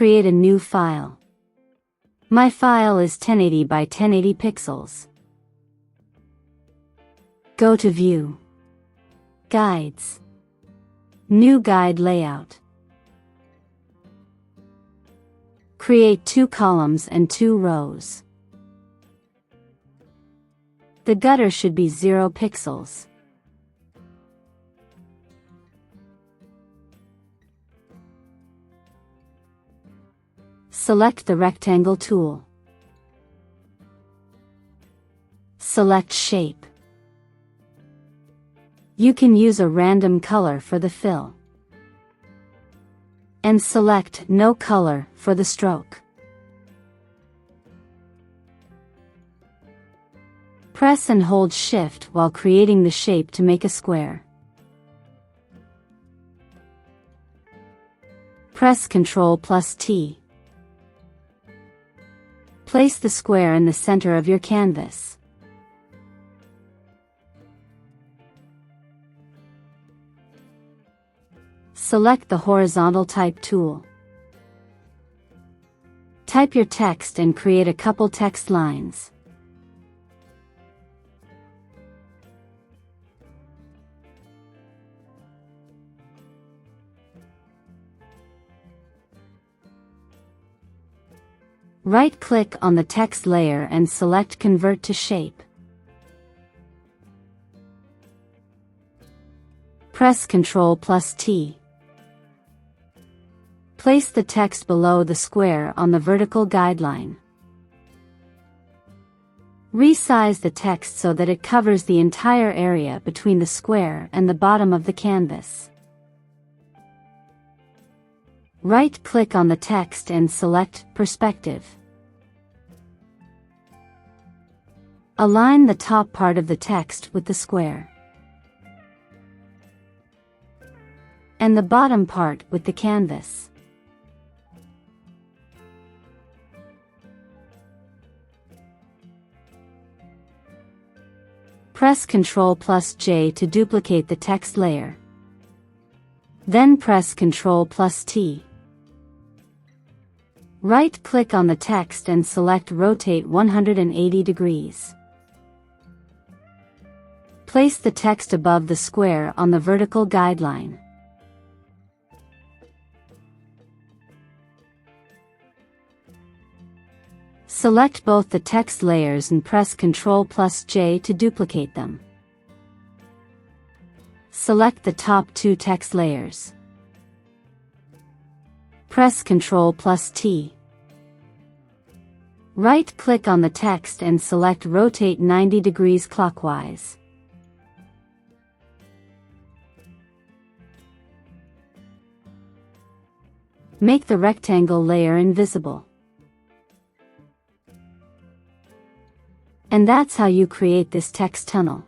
create a new file. My file is 1080 by 1080 pixels. Go to View, Guides, New Guide Layout. Create 2 columns and 2 rows. The gutter should be 0 pixels. Select the rectangle tool. Select Shape. You can use a random color for the fill. And select No Color for the stroke. Press and hold Shift while creating the shape to make a square. Press Ctrl+T. Place the square in the center of your canvas. Select the Horizontal Type tool. Type your text and create a couple text lines. Right-click on the text layer and select Convert to Shape. Press Ctrl+T. Place the text below the square on the vertical guideline. Resize the text so that it covers the entire area between the square and the bottom of the canvas. Right-click on the text and select Perspective. Align the top part of the text with the square, and the bottom part with the canvas. Press Ctrl+J to duplicate the text layer. Then press Ctrl+T. Right-click on the text and select Rotate 180 degrees. Place the text above the square on the vertical guideline. Select both the text layers and press Ctrl+J to duplicate them. Select the top 2 text layers. Press Ctrl+T. Right-click on the text and select Rotate 90 degrees clockwise. Make the rectangle layer invisible. And that's how you create this text tunnel.